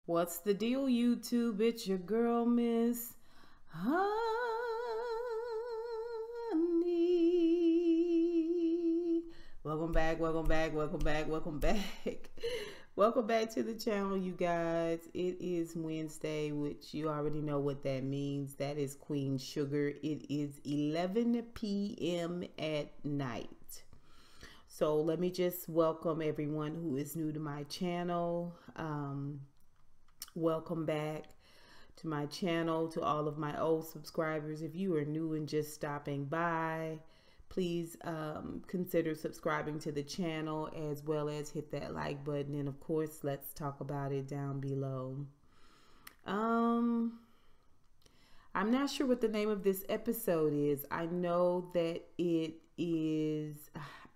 What's the deal, YouTube? It's your girl, Miss Honey. Welcome back, welcome back, welcome back, welcome back. Welcome back to the channel, you guys. It is Wednesday, which you already know what that means. That is Queen Sugar. It is 11 p.m. at night. So let me just welcome everyone who is new to my channel. Welcome back to my channel, to all of my old subscribers. If you are new and just stopping by, please consider subscribing to the channel, as well as hit that like button. And of course, let's talk about it down below. I'm not sure what the name of this episode is. I know that it is,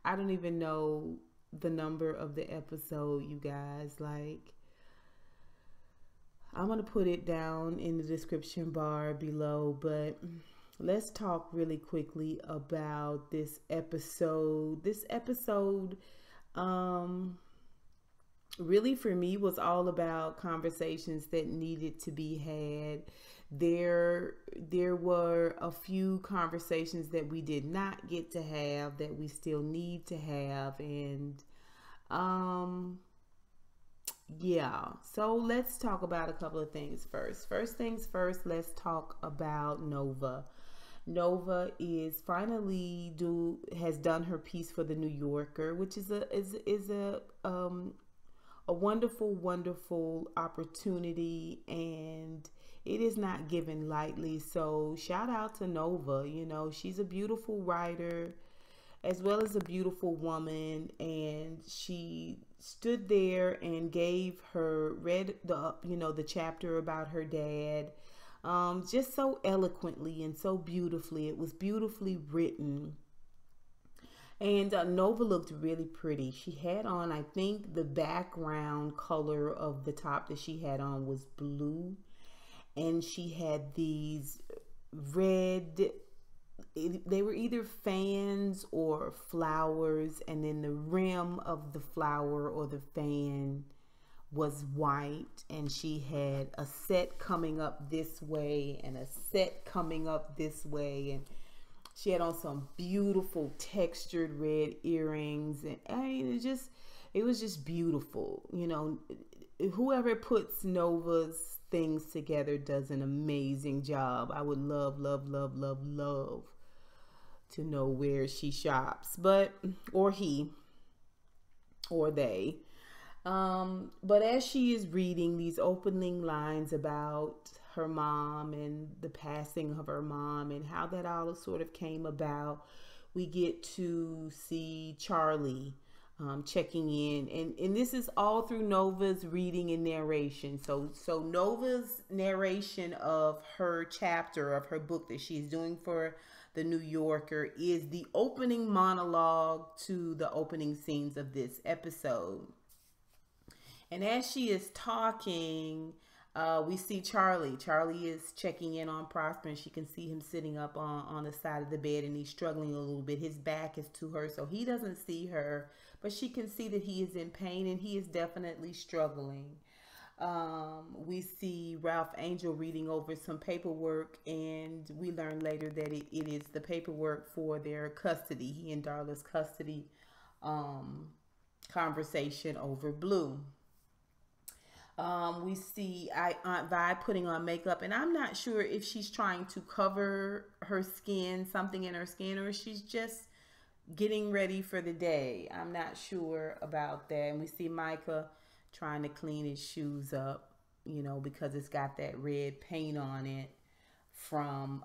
I don't even know the number of the episode, you guys. Like, I'm going to put it down in the description bar below, but let's talk really quickly about this episode. This episode, really for me was all about conversations that needed to be had. There were a few conversations that we did not get to have that we still need to have, and yeah, so let's talk about a couple of things first. First things first, let's talk about Nova. Nova is finally has done her piece for the New Yorker, which is a wonderful opportunity, and it is not given lightly. So shout out to Nova. You know, she's a beautiful writer as well as a beautiful woman, and she stood there and read the chapter about her dad, just so eloquently and so beautifully. It was beautifully written. And Nova looked really pretty. She had on, I think the background color of the top that she had on was blue, and she had these red, they were either fans or flowers, and then the rim of the flower or the fan was white, and she had a set coming up this way and a set coming up this way, and she had on some beautiful textured red earrings, and I mean, it was just beautiful. You know, whoever puts Nova's things together does an amazing job. I would love to know where she shops, or he or they. But as she is reading these opening lines about her mom and the passing of her mom and how that all sort of came about, we get to see Charley checking in, and this is all through Nova's reading and narration. So Nova's narration of her chapter of her book that she's doing for the New Yorker is the opening monologue to the opening scenes of this episode. And as she is talking, we see Charley. Charley is checking in on Prosper, and she can see him sitting up on the side of the bed, and he's struggling a little bit. His back is to her, so he doesn't see her, but she can see that he is in pain, and he is definitely struggling. We see Ralph Angel reading over some paperwork, and we learn later that it is the paperwork for their custody, he and Darla's custody conversation over Blue. We see Aunt Vi putting on makeup, and I'm not sure if she's trying to cover her skin, something in her skin, or she's just getting ready for the day. I'm not sure about that. And we see Micah trying to clean his shoes up, you know, because it's got that red paint on it from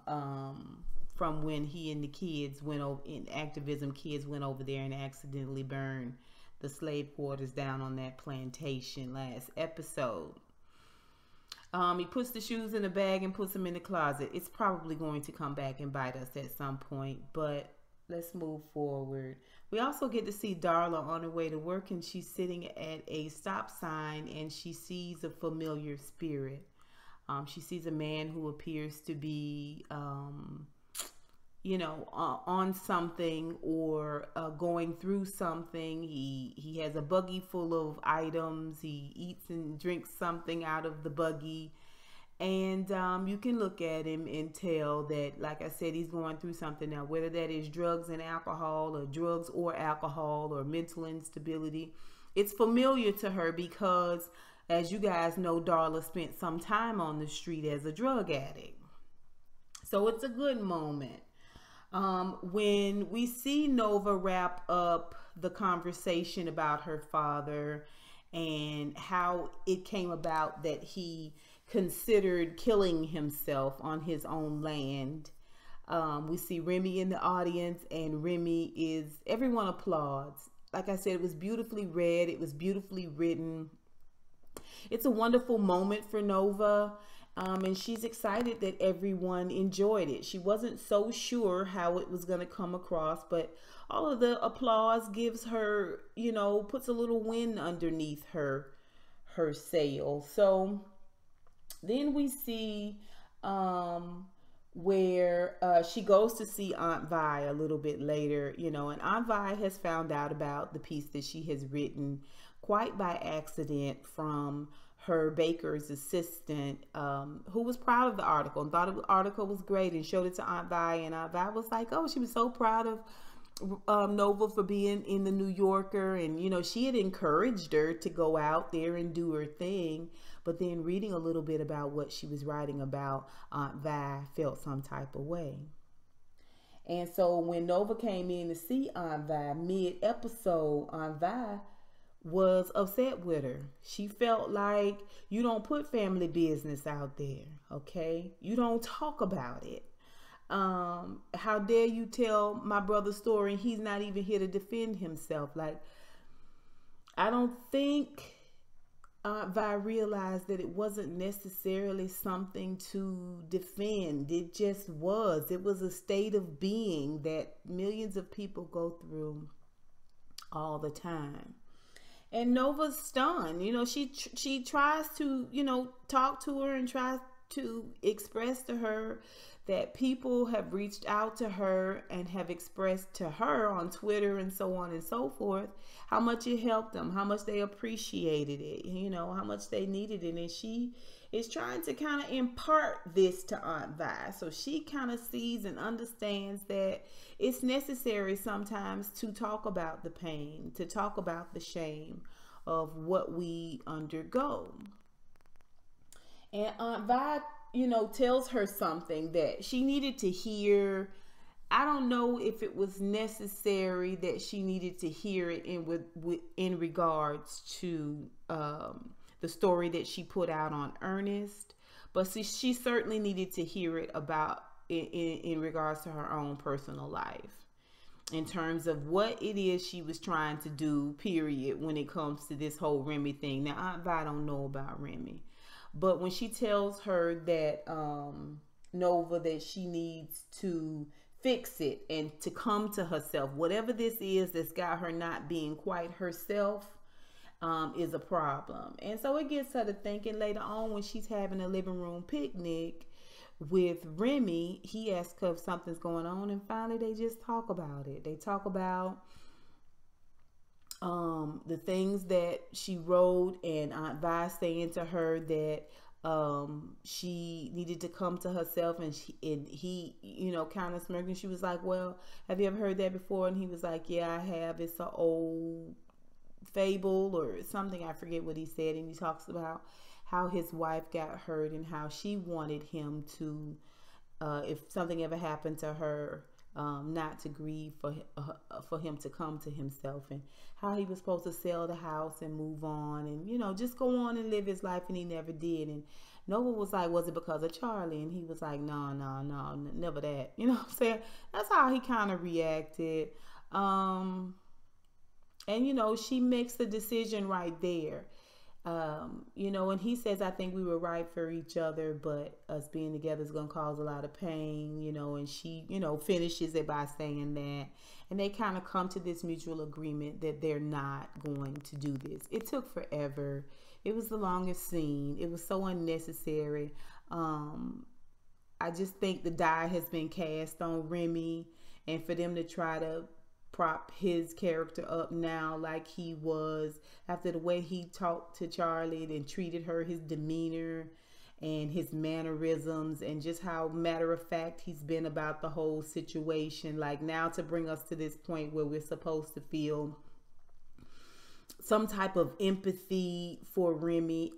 when he and the kids went over, in activism, kids went over there and accidentally burned the slave quarters down on that plantation last episode. He puts the shoes in a bag and puts them in the closet. It's probably going to come back and bite us at some point, but let's move forward. We also get to see Darla on her way to work, and she's sitting at a stop sign, and she sees a familiar spirit. She sees a man who appears to be on something or going through something. He has a buggy full of items. He eats and drinks something out of the buggy. And you can look at him and tell that, like I said, he's going through something now, whether that is drugs and alcohol, or drugs or alcohol, or mental instability. It's familiar to her because, as you guys know, Darla spent some time on the street as a drug addict. So it's a good moment. When we see Nova wrap up the conversation about her father and how it came about that he considered killing himself on his own land, we see Remy in the audience, and everyone applauds. Like I said, it was beautifully read. It was beautifully written. It's a wonderful moment for Nova. And she's excited that everyone enjoyed it. She wasn't so sure how it was going to come across, but all of the applause gives her, puts a little wind underneath her sail. So then we see where she goes to see Aunt Vi a little bit later, and Aunt Vi has found out about the piece that she has written quite by accident from her baker's assistant, who was proud of the article and thought the article was great and showed it to Aunt Vi. And Aunt Vi was like, oh, she was so proud of Nova for being in the New Yorker. And, she had encouraged her to go out there and do her thing. But then reading a little bit about what she was writing about, Aunt Vi felt some type of way. And so when Nova came in to see Aunt Vi mid-episode, Aunt Vi was upset with her. She felt like, you don't put family business out there, okay? You don't talk about it. How dare you tell my brother's story and he's not even here to defend himself? Like, I don't think Aunt Vi realized that it wasn't necessarily something to defend. It just was. It was a state of being that millions of people go through all the time. And Nova's stunned. She tries to, talk to her and tries to express to her that people have reached out to her and have expressed to her on Twitter and so on and so forth how much it helped them, how much they appreciated it, how much they needed it. And she is trying to kind of impart this to Aunt Vi. So she kind of sees and understands that it's necessary sometimes to talk about the pain, to talk about the shame of what we undergo. And Aunt Vi, tells her something that she needed to hear. I don't know if it was necessary that she needed to hear it in regards to the story that she put out on Ernest, but she certainly needed to hear it about in regards to her own personal life, in terms of what it is she was trying to do, period, when it comes to this whole Remy thing. Now, Aunt Vi don't know about Remy, but when she tells her that Nova, that she needs to fix it and to come to herself, whatever this is that's got her not being quite herself, is a problem. And so it gets her to thinking later on when she's having a living room picnic with Remy. He asks her if something's going on, and finally they just talk about it. They talk about the things that she wrote, and Aunt Vi saying to her that she needed to come to herself, and he kind of smirking. She was like, well, have you ever heard that before? And he was like, yeah, I have. It's an old fable or something. I forget what he said. And he talks about how his wife got hurt and how she wanted him to, if something ever happened to her, not to grieve, for him to come to himself, and how he was supposed to sell the house and move on and, just go on and live his life, and he never did. And Nova was like, was it because of Charley? And he was like, no, never that. You know what I'm saying? That's how he kind of reacted. And, she makes the decision right there. And he says, I think we were right for each other, but us being together is going to cause a lot of pain, and she, finishes it by saying that. And they kind of come to this mutual agreement that they're not going to do this. It took forever. It was the longest scene. It was so unnecessary. I just think the die has been cast on Remy, and for them to try to prop his character up now like he was after the way he talked to Charley and treated her, his demeanor and his mannerisms, and just how matter of fact he's been about the whole situation. Like, now to bring us to this point where we're supposed to feel some type of empathy for Remy,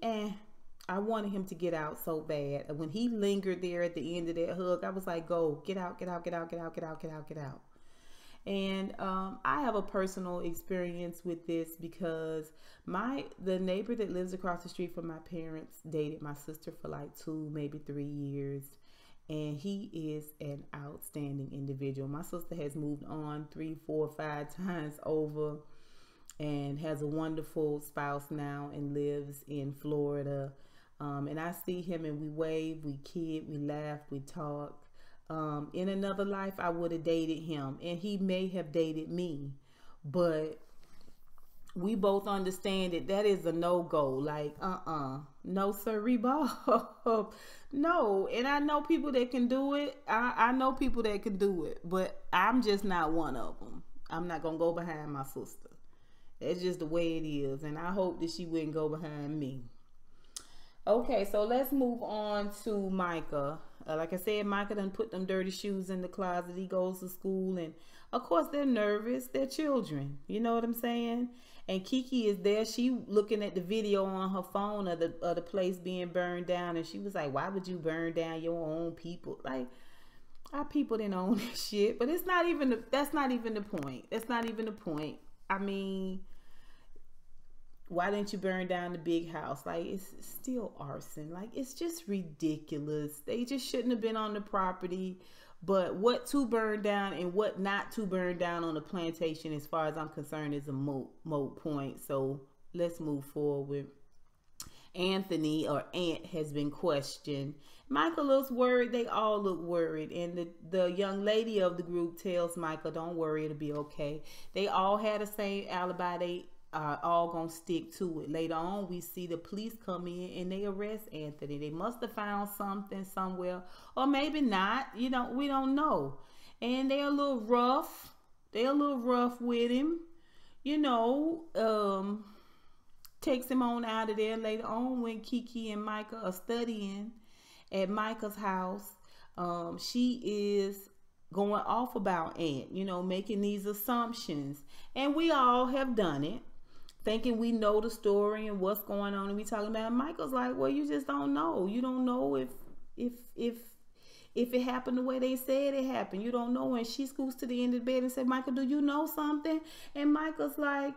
I wanted him to get out so bad. When he lingered there at the end of that hug, I was like, go, get out, get out, get out, get out, get out, get out, get out. And I have a personal experience with this because the neighbor that lives across the street from my parents dated my sister for like 2, maybe 3 years. And he is an outstanding individual. My sister has moved on 3, 4, 5 times over and has a wonderful spouse now and lives in Florida. And I see him and we wave, we kid, we laugh, we talk. In another life, I would have dated him, and he may have dated me, but we both understand that is a no-go. Like, no sirree, Bob. No. And I know people that can do it. I know people that can do it, but I'm just not one of them. I'm not gonna go behind my sister. That's just the way it is, and I hope that she wouldn't go behind me. Okay, so let's move on to Micah. Like I said, Micah done put them dirty shoes in the closet. He goes to school, and of course they're nervous. They're children. You know what I'm saying? And Keke is there. She looking at the video on her phone of the place being burned down, and she was like, "Why would you burn down your own people? Like, our people didn't own that shit." But it's not even. That's not even the point. That's not even the point. I mean, why didn't you burn down the big house? Like, it's still arson. Like, it's just ridiculous. They just shouldn't have been on the property. But what to burn down and what not to burn down on the plantation, as far as I'm concerned, is a moot point. So let's move forward. Anthony, or Ant, has been questioned. Micah looks worried. They all look worried. And the young lady of the group tells Micah, don't worry, it'll be okay. They all had the same alibi. They are all gonna stick to it. Later on, we see the police come in and they arrest Anthony. They must have found something somewhere, or maybe not. You know, we don't know. And they're a little rough. They're a little rough with him. You know, takes him on out of there. Later on, when Keke and Micah are studying at Micah's house, she is going off about Ant, you know, making these assumptions. And we all have done it, thinking we know the story and what's going on, and we talking about it. Michael's like, well, you just don't know. You don't know if it happened the way they said it happened. You don't know. And she scoots to the end of the bed and said, Michael, do you know something? And Michael's like,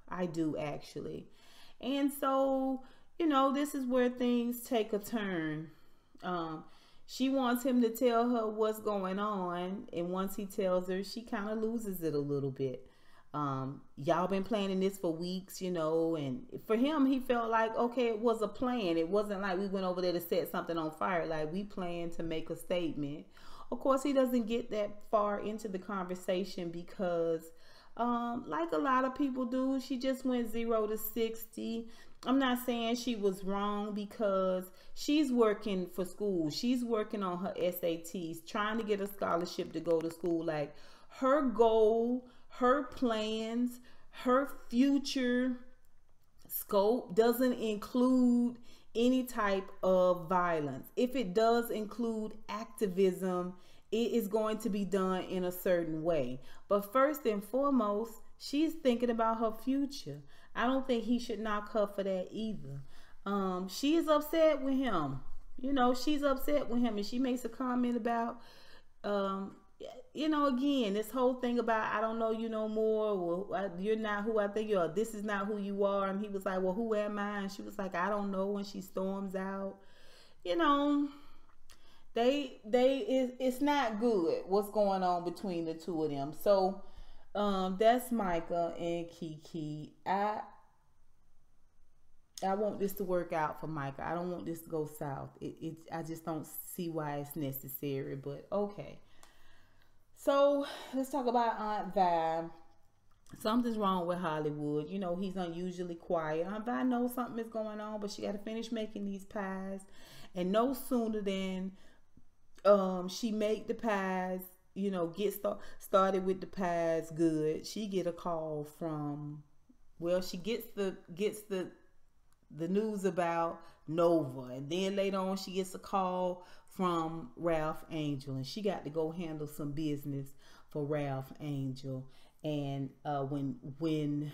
I do, actually. And so, you know, this is where things take a turn. She wants him to tell her what's going on, and once he tells her, she kind of loses it a little bit. Y'all been planning this for weeks, you know, and for him, he felt like, okay, it was a plan. It wasn't like we went over there to set something on fire. Like, we planned to make a statement. Of course, he doesn't get that far into the conversation because, like a lot of people do, she just went 0 to 60. I'm not saying she was wrong, because she's working for school. She's working on her SATs, trying to get a scholarship to go to school. Like, her goal, her plans, her future scope doesn't include any type of violence. If it does include activism, it is going to be done in a certain way. But first and foremost, she's thinking about her future. I don't think he should knock her for that either. She is upset with him. You know, she's upset with him, and she makes a comment about, you know, again, this whole thing about, I don't know you no more, well, you're not who I think you are, this is not who you are. And he was like, well, who am I? And she was like, I don't know. When she storms out, you know, it's not good what's going on between the two of them. So that's Micah and Keke. I want this to work out for Micah. I don't want this to go south. I just don't see why it's necessary, but okay. So let's talk about Aunt Vi. Something's wrong with Hollywood. You know, he's unusually quiet. Aunt Vi knows something is going on, but she got to finish making these pies. And no sooner than She make the pies, you know, started with the pies good. She get a call from, well, she gets the news about Nova, and then later on she gets a call from Ralph Angel, and she got to go handle some business for Ralph Angel. And when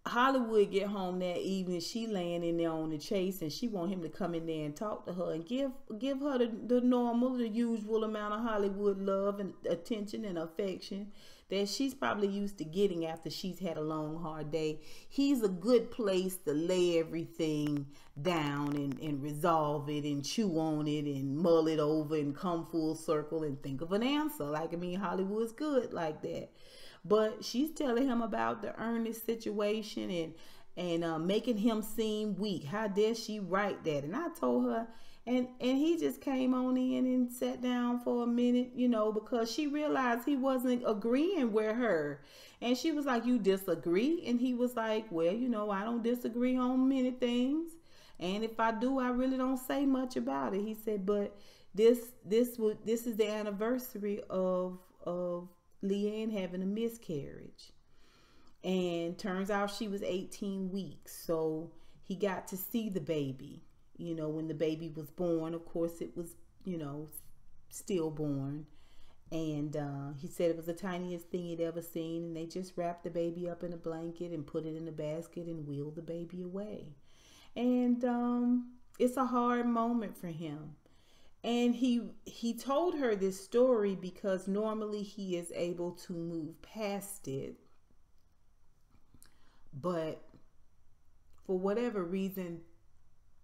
Hollywood get home that evening, she laying in there on the chase, and she want him to come in there and talk to her and give her the normal, the usual amount of Hollywood love and attention and affection that she's probably used to getting after she's had a long, hard day. He's a good place to lay everything down and resolve it and chew on it and mull it over and come full circle and think of an answer. Like, I mean, Hollywood's good like that. But she's telling him about the Ernest situation and making him seem weak. How dare she write that? And I told her, and he just came on in and sat down for a minute, you know, because she realized he wasn't agreeing with her. And she was like, "You disagree?" And he was like, "Well, you know, I don't disagree on many things. And if I do, I really don't say much about it." He said, "But this is the anniversary of Leanne having a miscarriage. And turns out she was 18 weeks. So he got to see the baby. You know, when the baby was born, of course, it was, you know, stillborn. And he said it was the tiniest thing he'd ever seen. And they just wrapped the baby up in a blanket and put it in a basket and wheeled the baby away. And it's a hard moment for him. And he told her this story because normally he is able to move past it. But for whatever reason,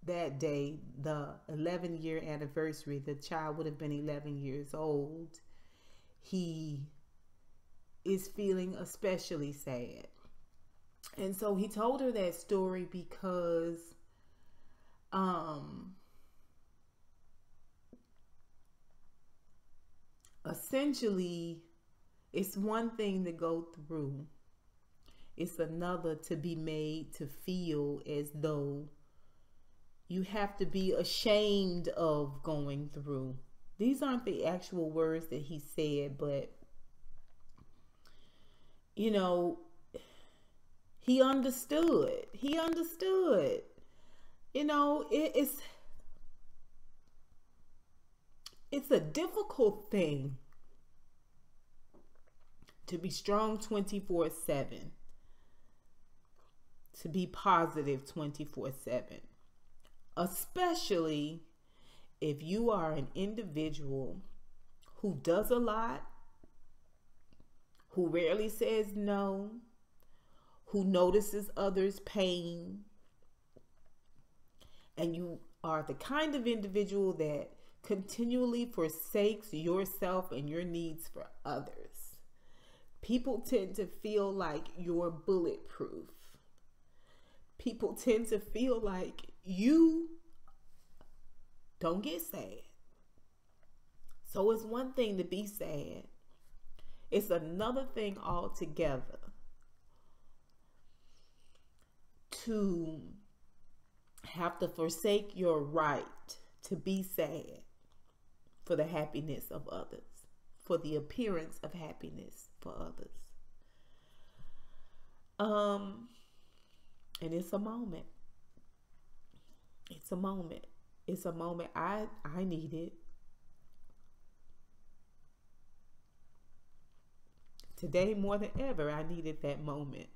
that day, the 11-year anniversary, the child would have been 11 years old, he is feeling especially sad. And so he told her that story because essentially it's one thing to go through. It's another to be made to feel as though you have to be ashamed of going through. These aren't the actual words that he said, but you know, he understood. He understood. You know, it's a difficult thing to be strong 24/7, to be positive 24/7, especially if you are an individual who does a lot, who rarely says no, who notices others' pain, and you are the kind of individual that continually forsakes yourself and your needs for others. People tend to feel like you're bulletproof. People tend to feel like you don't get sad. So it's one thing to be sad. It's another thing altogether to have to forsake your right to be sad for the happiness of others, for the appearance of happiness for others. And it's a moment. It's a moment. It's a moment I needed. Today more than ever, I needed that moment.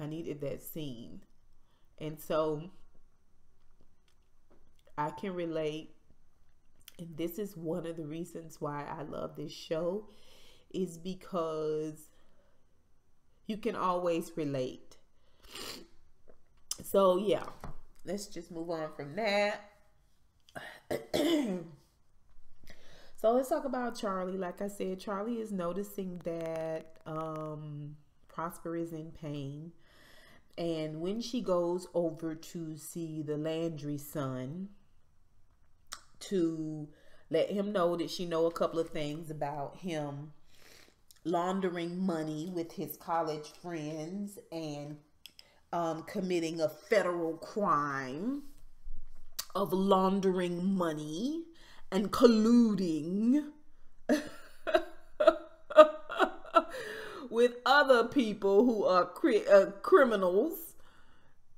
I needed that scene. And so I can relate. And this is one of the reasons why I love this show, is because you can always relate. So yeah, let's just move on from that. So let's talk about Charley. Like I said, Charley is noticing that Prosper is in pain. And when she goes over to see the Landry son to let him know that she know a couple of things about him laundering money with his college friends and committing a federal crime of laundering money and colluding with other people who are criminals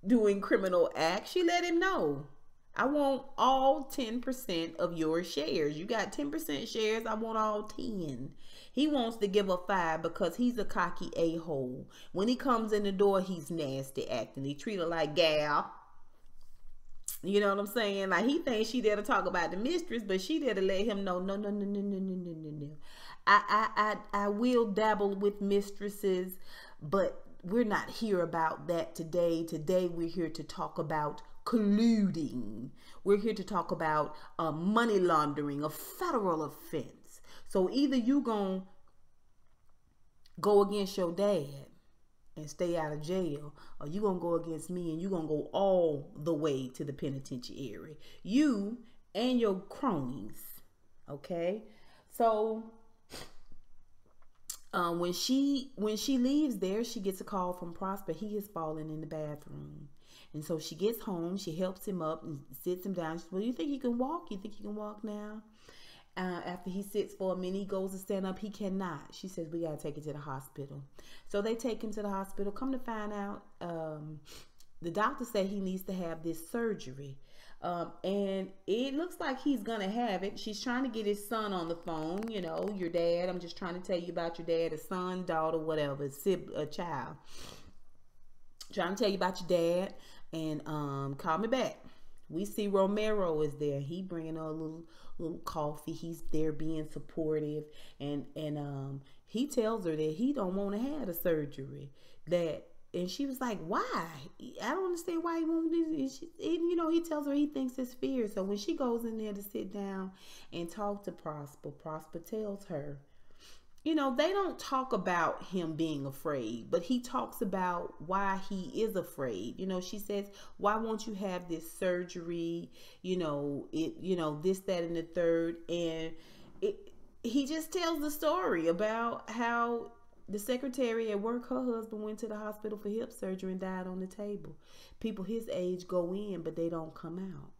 doing criminal acts. She let him know, I want all 10% of your shares. You got 10% shares, I want all 10. He wants to give a 5 because he's a cocky a-hole. When he comes in the door, he's nasty acting. He treat her like gal. You know what I'm saying? Like, he thinks she there to talk about the mistress, but she there to let him know, no, no, no, no, no, no, no, no, no. I will dabble with mistresses, but we're not here about that today. Today, we're here to talk about colluding. We're here to talk about money laundering, a federal offense. So either you gonna go against your dad and stay out of jail, or you gonna go against me and you gonna go all the way to the penitentiary. You and your cronies. Okay? So when she leaves there, she gets a call from Prosper. He has fallen in the bathroom. And so she gets home, she helps him up and sits him down. She says, well, you think he can walk? You think he can walk now? After he sits for a minute, he goes to stand up. He cannot. She says, we got to take him to the hospital. So they take him to the hospital. Come to find out, the doctor said he needs to have this surgery. And it looks like he's going to have it. She's trying to get his son on the phone. You know, your dad. I'm just trying to tell you about your dad, a son, daughter, whatever, a child. Trying to tell you about your dad. And call me back. We see Romero is there. He bringing her a little coffee. He's there being supportive, and he tells her that he don't want to have the surgery. And she was like, why? I don't understand why he won't do this. He tells her he thinks it's fear. So when she goes in there to sit down and talk to Prosper, Prosper tells her, they don't talk about him being afraid, but he talks about why he is afraid. She says, why won't you have this surgery? This, that, and the third. And he just tells the story about how the secretary at work, her husband went to the hospital for hip surgery and died on the table. People his age go in, but they don't come out.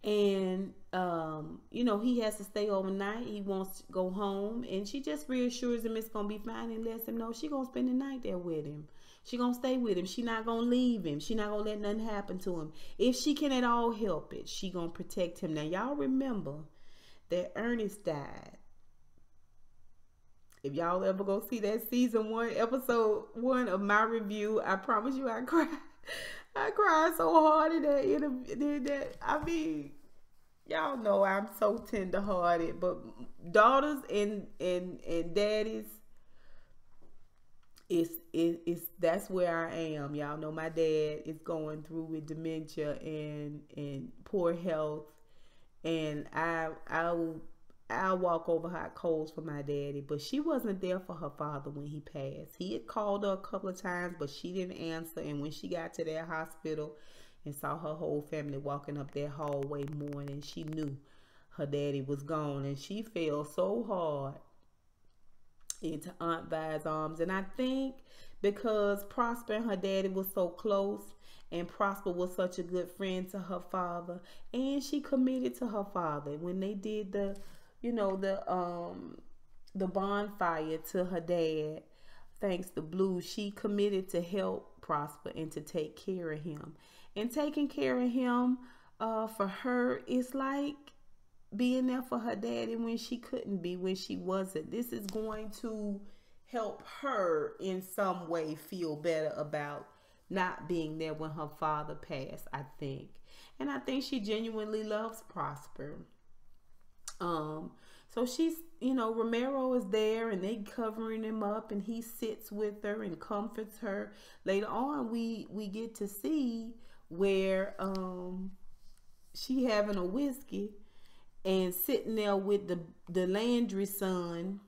And, he has to stay overnight. He wants to go home. And she just reassures him it's going to be fine and lets him know she's going to spend the night there with him. She's going to stay with him. She's not going to leave him. She's not going to let nothing happen to him. If she can at all help it, she's going to protect him. Now, y'all remember that Ernest died. If y'all ever go see that season 1, episode 1 of my review, I promise you I cried. I cried so hard in that interview. I mean, y'all know I'm so tender-hearted, but daughters and daddies, that's where I am. Y'all know my dad is going through with dementia and poor health, and I'll walk over hot coals for my daddy, but she wasn't there for her father when he passed. He had called her a couple of times, but she didn't answer. And when she got to that hospital and saw her whole family walking up that hallway mourning, she knew her daddy was gone, and she fell so hard into Aunt Vi's arms. And I think because Prosper and her daddy was so close, and Prosper was such a good friend to her father, and she committed to her father when they did the bonfire to her dad, thanks to Blue, she committed to help Prosper and to take care of him. And taking care of him for her is like being there for her daddy when she couldn't be, when she wasn't. This is going to help her in some way feel better about not being there when her father passed, I think. And I think she genuinely loves Prosper. So she's, Romero is there and they covering him up, and he sits with her and comforts her. Later on, we get to see where, she having a whiskey and sitting there with the Landry son,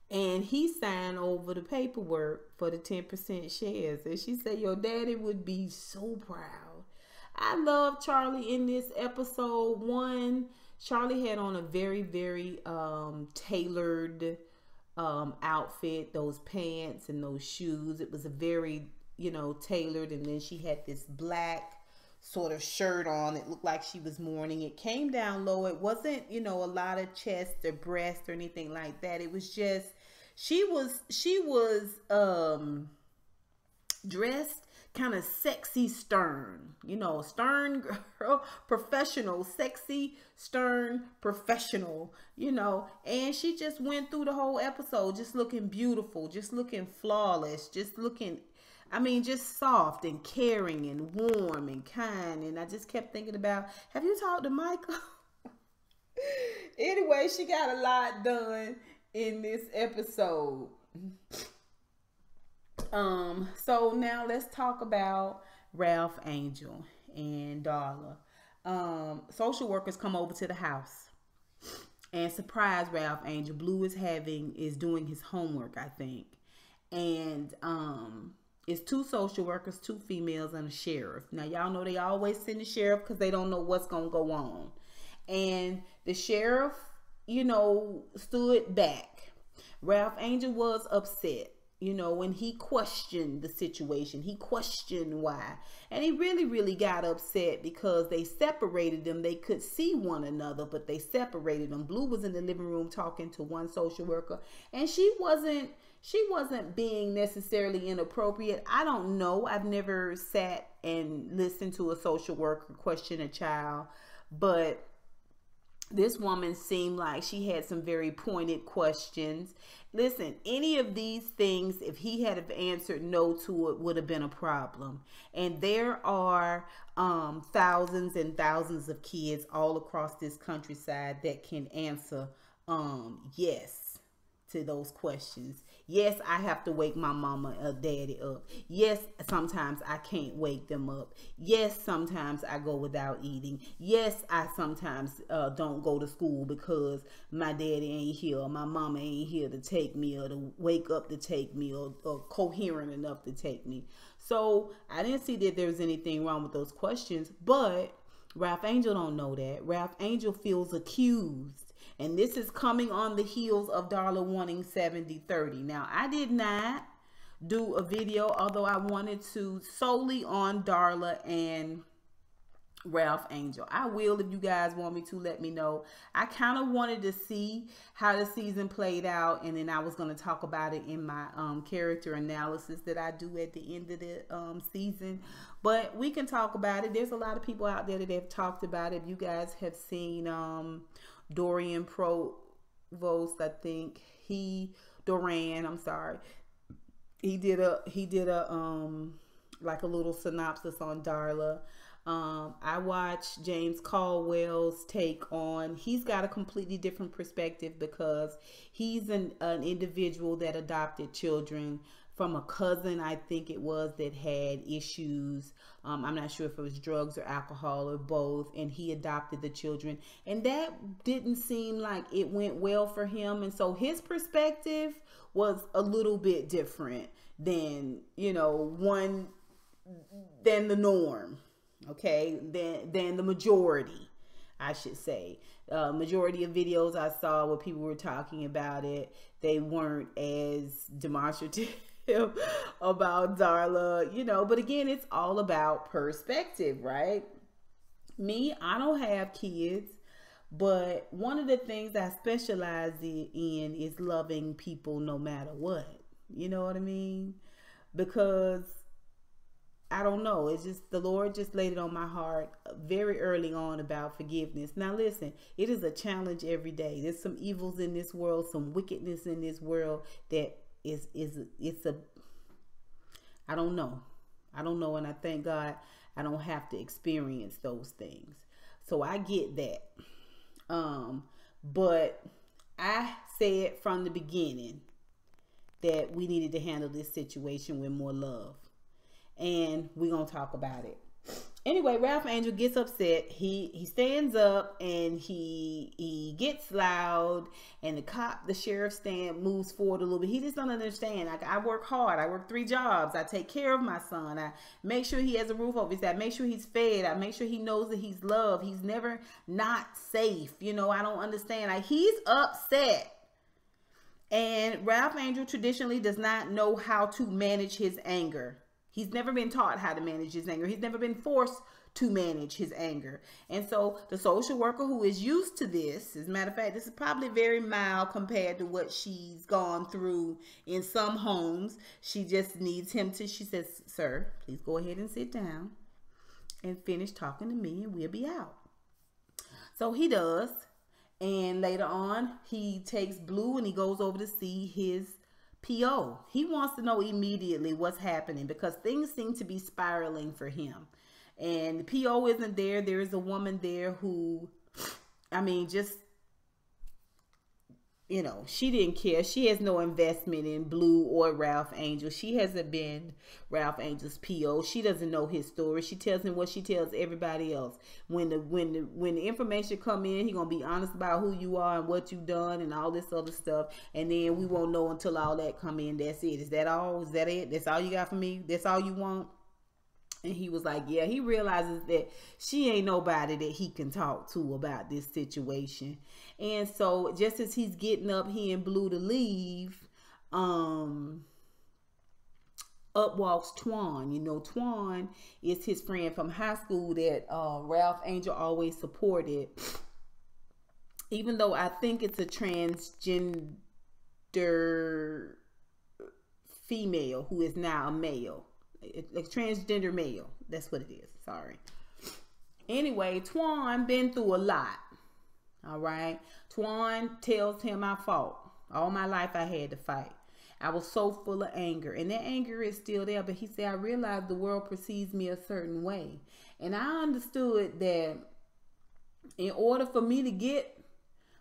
and he signed over the paperwork for the 10% shares. And she said, your daddy would be so proud. I love Charley in this episode 1. Charley had on a very, very tailored outfit, those pants and those shoes. It was a very, you know, tailored. And then she had this black sort of shirt on. It looked like she was mourning. It came down low. It wasn't, you know, a lot of chest or breast or anything like that. It was just, she was dressed kind of sexy stern, you know, stern girl, professional, sexy, stern, professional, you know. And she just went through the whole episode just looking beautiful, just looking flawless, just looking, I mean, just soft and caring and warm and kind. And I just kept thinking about, have you talked to Micah? Anyway, she got a lot done in this episode. So now let's talk about Ralph Angel and Darla. Social workers come over to the house and surprise Ralph Angel. Blue is doing his homework, I think. And it's 2 social workers, 2 females, and a sheriff. Now y'all know they always send the sheriff because they don't know what's gonna go on. And the sheriff, you know, stood back. Ralph Angel was upset. You know, when he questioned the situation, he questioned why. And he really, really got upset because they separated them. They could see one another, but they separated them. Blue was in the living room talking to one social worker, and she wasn't being necessarily inappropriate. I don't know. I've never sat and listened to a social worker question a child, but this woman seemed like she had some very pointed questions. Listen, any of these things, if he had answered no to it, would have been a problem. And there are thousands and thousands of kids all across this countryside that can answer yes to those questions. Yes, I have to wake my mama or daddy up. Yes, sometimes I can't wake them up. Yes, sometimes I go without eating. Yes, I sometimes don't go to school because my daddy ain't here or my mama ain't here to take me or to wake up to take me or coherent enough to take me. So I didn't see that there was anything wrong with those questions, but Ralph Angel don't know that. Ralph Angel feels accused. And this is coming on the heels of Darla wanting 70-30. Now, I did not do a video, although I wanted to, solely on Darla and Ralph Angel. I will, if you guys want me to, let me know. I kind of wanted to see how the season played out, and then I was going to talk about it in my character analysis that I do at the end of the season. But we can talk about it. There's a lot of people out there that have talked about it. If you guys have seen Dorian Provost, I think Doran, I'm sorry. He did a like a little synopsis on Darla. I watched James Caldwell's take on, he's got a completely different perspective because he's an individual that adopted children from a cousin, I think it was, that had issues. I'm not sure if it was drugs or alcohol or both, and he adopted the children, and that didn't seem like it went well for him. And so his perspective was a little bit different than, you know, than the norm, okay, than the majority, I should say. Majority of videos I saw where people were talking about it, they weren't as demonstrative about Darla, you know. But again, it's all about perspective, right? Me, I don't have kids, but one of the things I specialize in is loving people no matter what. You know what I mean? Because I don't know, it's just the Lord just laid it on my heart very early on about forgiveness. Now listen, it is a challenge every day. There's some evils in this world, some wickedness in this world that I don't know, and I thank God I don't have to experience those things. So I get that. But I said from the beginning that we needed to handle this situation with more love. And we're going to talk about it. Anyway, Ralph Angel gets upset. He stands up and he gets loud, and the sheriff moves forward a little bit. He just don't understand. Like, I work hard. I work 3 jobs. I take care of my son. I make sure he has a roof over his head. I make sure he's fed. I make sure he knows that he's loved. He's never not safe. You know, I don't understand. Like, he's upset. And Ralph Angel traditionally does not know how to manage his anger. He's never been taught how to manage his anger. He's never been forced to manage his anger. And so the social worker, who is used to this, as a matter of fact, this is probably very mild compared to what she's gone through in some homes. She just needs him to, she says, sir, please go ahead and sit down and finish talking to me and we'll be out. So he does. And later on, he takes Blue and he goes over to see his PO. He wants to know immediately what's happening because things seem to be spiraling for him. And the PO isn't there. There is a woman there who, I mean, just, you know, she didn't care. She has no investment in Blue or Ralph Angel. She hasn't been Ralph Angel's PO. She doesn't know his story. She tells him what she tells everybody else. When the information come in, he gonna be honest about who you are and what you done and all this other stuff. And then we won't know until all that come in. That's it. Is that all? Is that it? That's all you got for me? That's all you want? And he was like, yeah, he realizes that she ain't nobody that he can talk to about this situation. And so just as he's getting up, he and Blue to leave, up walks Twan. You know, Twan is his friend from high school that Ralph Angel always supported. Even though I think it's a transgender female who is now a male. A transgender male. That's what it is. Sorry. Anyway, Twan been through a lot. All right. Twan tells him I fought. All my life I had to fight. I was so full of anger. And that anger is still there. But he said, I realized the world perceives me a certain way. And I understood that in order for me to get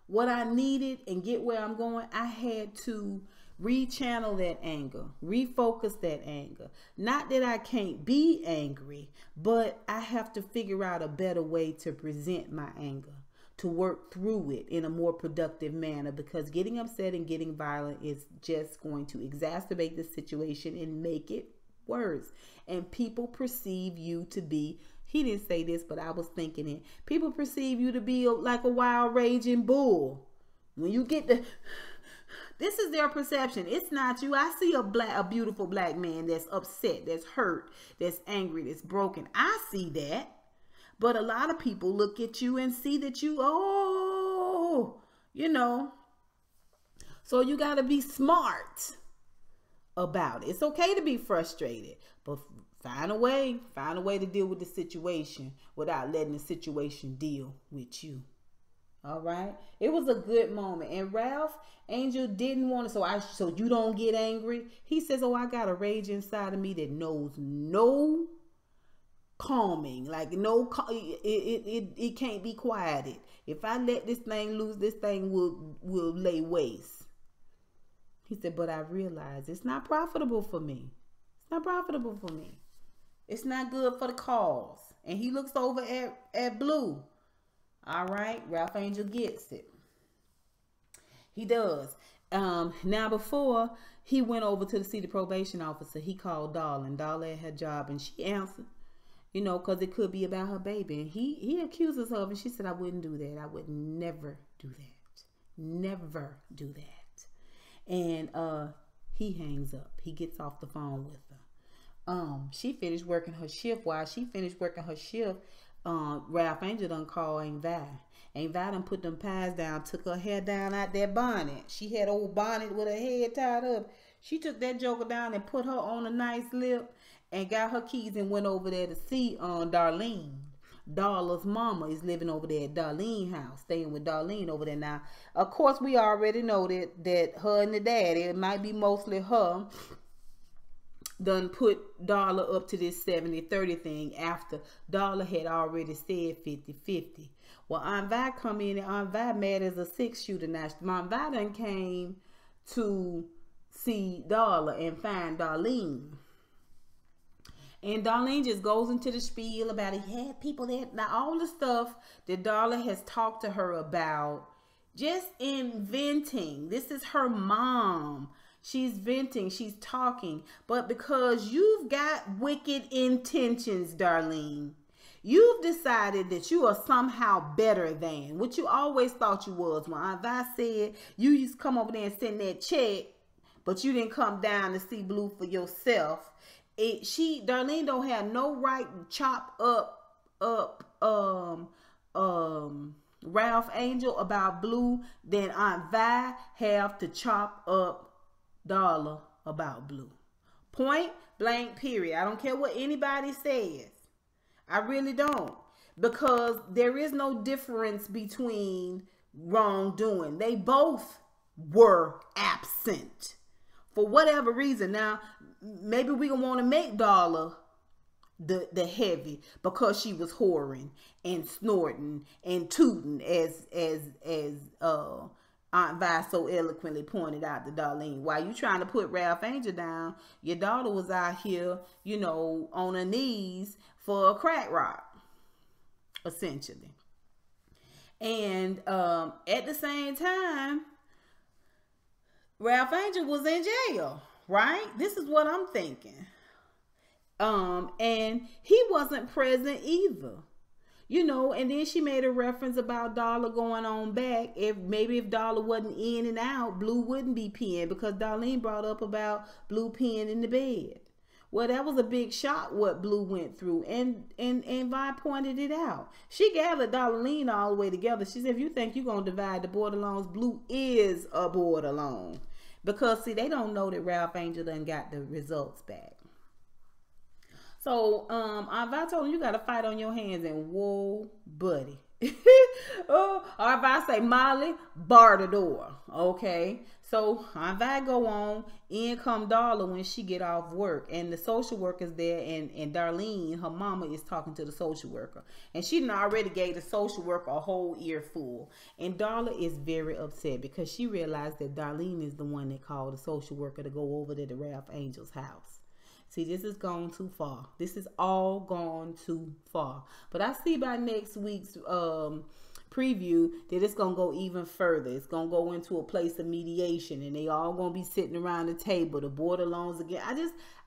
what I needed and get where I'm going, I had to rechannel that anger, refocus that anger. Not that I can't be angry, but I have to figure out a better way to present my anger, to work through it in a more productive manner, because getting upset and getting violent is just going to exacerbate the situation and make it worse. And people perceive you to be, he didn't say this, but I was thinking it, people perceive you to be like a wild raging bull. When you get the, this is their perception. It's not you. I see a beautiful black man that's upset, that's hurt, that's angry, that's broken. I see that. But a lot of people look at you and see that you, oh, you know. So you got to be smart about it. It's okay to be frustrated, but find a way to deal with the situation without letting the situation deal with you. All right. It was a good moment. And Ralph Angel didn't want to. So you don't get angry. He says, oh, I got a rage inside of me that knows no calming. Like no, it can't be quieted. If I let this thing loose, this thing will lay waste. He said, but I realize it's not profitable for me. It's not profitable for me. It's not good for the cause. And he looks over at Blue. All right, Ralph Angel gets it. He does. Now, before he went over to see the probation officer, he called Darling. Darling had her job, and she answered, you know, because it could be about her baby. And he accuses her, and she said, I wouldn't do that. I would never do that. Never do that. And he hangs up. He gets off the phone with her. She finished working her shift. While she finished working her shift, Ralph Angel done called Aunt Vi. Aunt Vi done put them pies down, took her hair down out that bonnet. She had old bonnet with her head tied up. She took that joker down and put her on a nice lip and got her keys and went over there to see Darlene. Darla's mama is living over there at Darlene's house, staying with Darlene over there now. Of course, we already know that her and the dad, it might be mostly her, done put Darla up to this 70-30 thing after Darla had already said 50-50. Well, Aunt Vi come in and Aunt Vi mad as a 6-shooter now. Aunt Vi done came to see Darla and find Darlene. And Darlene just goes into the spiel about it. He had people there. Now, all the stuff that Darla has talked to her about, just inventing. This is her mom. She's venting. She's talking. But because you've got wicked intentions, Darlene, You've decided that you are somehow better than what you always thought you was. When Aunt Vi said you used to come over there and send that check, but you didn't come down to see Blue for yourself. Darlene don't have no right to chop up Ralph Angel about Blue. Then Aunt Vi have to chop up Darla about Blue. Point blank period. I don't care what anybody says. I really don't. Because there is no difference between wrongdoing. They both were absent. For whatever reason. Now, maybe we gonna want to make Darla the heavy because she was whoring and snorting and tooting as Aunt Vi so eloquently pointed out to Darlene. While you trying to put Ralph Angel down, your daughter was out here, you know, on her knees for a crack rock, essentially. And at the same time, Ralph Angel was in jail, right? This is what I'm thinking. And he wasn't present either. You know, and then she made a reference about Darla going on back. If Darla wasn't in and out, Blue wouldn't be peeing, because Darlene brought up about Blue peeing in the bed. Well, that was a big shock what Blue went through, and Vi pointed it out. She gathered Darlene all the way together. She said, if you think you're going to divide the border loans, Blue is a border loan. Because, see, they don't know that Ralph Angel done got the results back. So, Aunt Vi told him, you got to fight on your hands, and whoa, buddy. Or if I say, Molly, bar the door. Okay. So, Aunt Vi go on. In come Darla when she get off work. And the social worker's there. And Darlene, her mama, is talking to the social worker. And she done already gave the social worker a whole earful. And Darla is very upset because she realized that Darlene is the one that called the social worker to go over to the Ralph Angel's house. See, this has gone too far. This is all gone too far. But I see by next week's preview that it's going to go even further. It's going to go into a place of mediation, and they all going to be sitting around the table, the border loans again.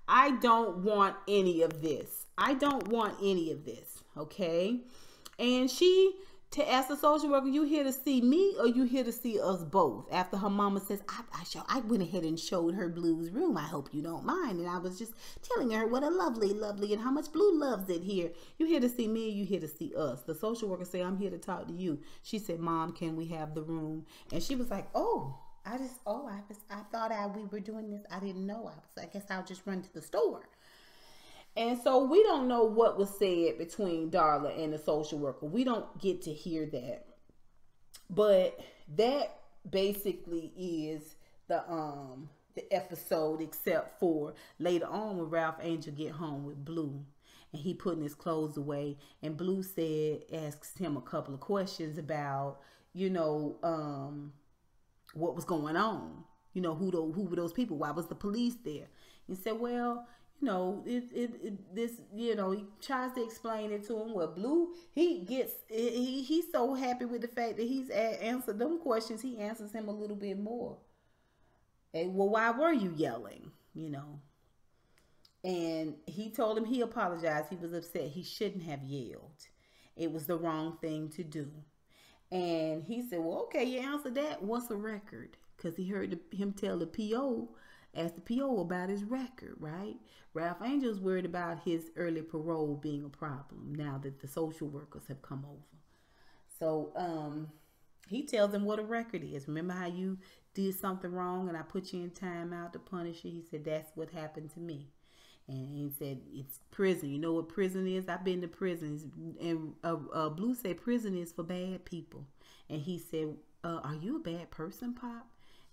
I don't want any of this. I don't want any of this, okay? And she, to ask the social worker, you here to see me or you here to see us both? After her mama says, I went ahead and showed her Blue's room. I hope you don't mind. And I was just telling her what a lovely, and how much Blue loves it here. You here to see me or you here to see us? The social worker said, I'm here to talk to you. She said, Mom, can we have the room? And she was like, I thought we were doing this. I didn't know. I guess I'll just run to the store. And so we don't know what was said between Darla and the social worker. We don't get to hear that. But that basically is the episode, except for later on when Ralph Angel get home with Blue. And he putting his clothes away. And Blue asks him a couple of questions about, what was going on. Who were those people? Why was the police there? He said, well, he tries to explain it to him. Well, Blue, he's so happy with the fact that he's answered them questions. He answers him a little bit more. And, well, why were you yelling? And he told him he apologized. He was upset. He shouldn't have yelled. It was the wrong thing to do. And he said, well, okay, you answered that. What's a record? Because he heard him tell the PO, ask the PO about his record, right? Ralph Angel's worried about his early parole being a problem now that the social workers have come over. So he tells him what a record is. Remember how you did something wrong and I put you in timeout to punish you? He said, that's what happened to me. And he said, it's prison. You know what prison is? I've been to prisons. And Blue said prison is for bad people. And he said, are you a bad person, Pop?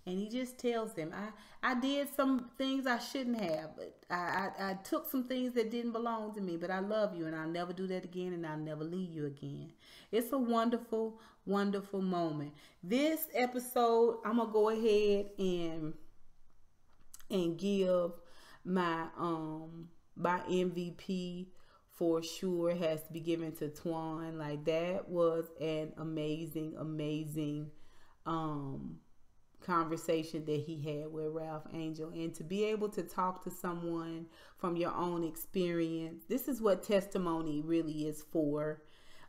And he just tells them, I did some things I shouldn't have. But I took some things that didn't belong to me. But I love you, and I'll never do that again, and I'll never leave you again. It's a wonderful, wonderful moment. This episode, I'm going to go ahead and give my MVP for sure has to be given to Twan. Like, that was an amazing conversation that he had with Ralph Angel. And to be able to talk to someone from your own experience, this is what testimony really is for.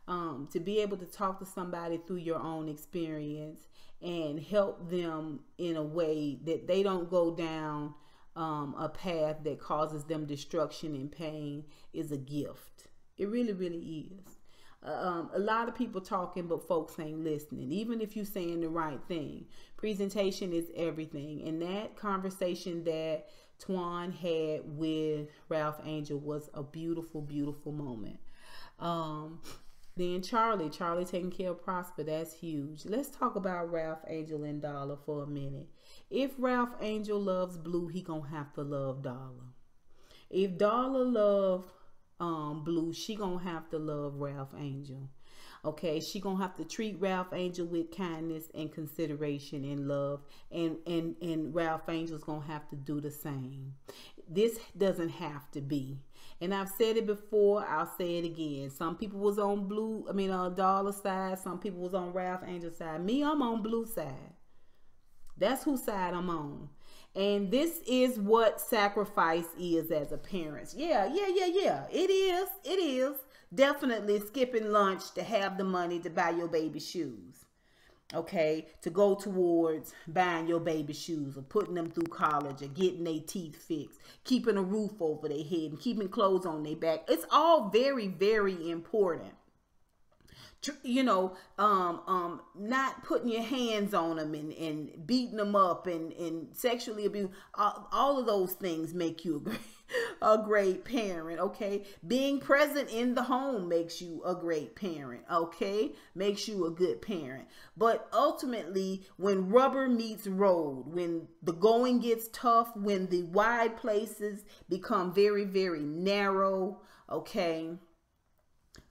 To be able to talk to somebody through your own experience and help them in a way that they don't go down a path that causes them destruction and pain is a gift. It really, really is. A lot of people talking, but folks ain't listening. Even if you're saying the right thing, presentation is everything. And that conversation that Twan had with Ralph Angel was a beautiful, beautiful moment. Then Charley taking care of Prosper. That's huge. Let's talk about Ralph Angel and Dollar for a minute. If Ralph Angel loves Blue, he gonna have to love Dollar. If Dollar love Blue, she gonna have to love Ralph Angel. Okay, she gonna have to treat Ralph Angel with kindness and consideration and love, and Ralph Angel's gonna have to do the same. This doesn't have to be. And I've said it before, I'll say it again. Some people was on Dollar side. Some people was on Ralph Angel side. Me, I'm on Blue side. That's whose side I'm on. And this is what sacrifice is as a parent. Yeah. It is. Definitely skipping lunch to have the money to buy your baby shoes. Okay, to go towards buying your baby shoes or putting them through college or getting their teeth fixed, keeping a roof over their head and keeping clothes on their back. It's all very, very important. You know, not putting your hands on them and beating them up and sexually abuse. All of those things make you a great parent, okay? Being present in the home makes you a great parent, okay? Makes you a good parent. But ultimately, when rubber meets road, when the going gets tough, when the wide places become very, very narrow, okay?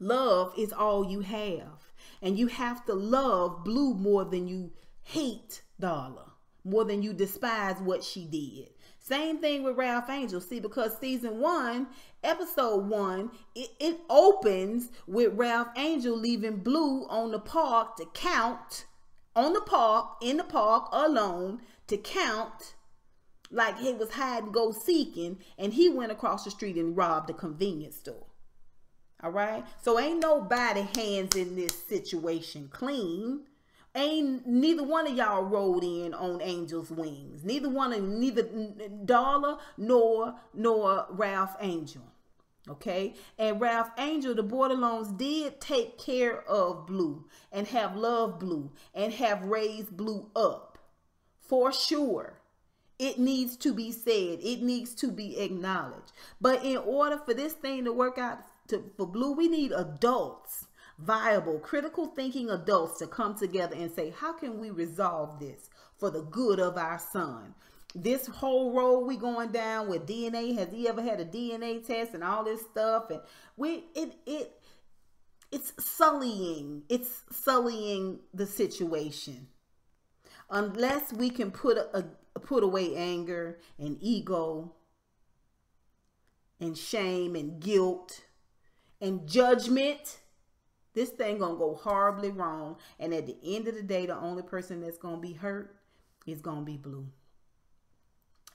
Love is all you have. And you have to love Blue more than you hate Dollar, more than you despise what she did. Same thing with Ralph Angel. See, because season 1, episode 1, it opens with Ralph Angel leaving Blue on the park to count, in the park alone to count, like he was hide and go seeking, and he went across the street and robbed a convenience store. All right. So ain't nobody hands in this situation clean. Neither one of y'all rode in on Angel's wings. Neither Dollar nor Ralph Angel. Okay. And Ralph Angel, the Borderlones did take care of Blue and have loved Blue and have raised Blue up for sure. It needs to be said. It needs to be acknowledged. But in order for this thing to work out for Blue, we need adults, viable, critical thinking adults to come together and say, how can we resolve this for the good of our son? This whole road we going down with DNA, has he ever had a DNA test and all this stuff? And it's sullying the situation. Unless we can put away anger and ego and shame and guilt and judgment, this thing gonna go horribly wrong. And at the end of the day, the only person that's gonna be hurt is gonna be Blue.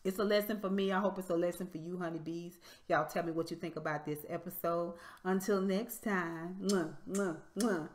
It's a lesson for me. I hope it's a lesson for you, honeybees. Y'all tell me what you think about this episode. Until next time. Mwah, mwah, mwah.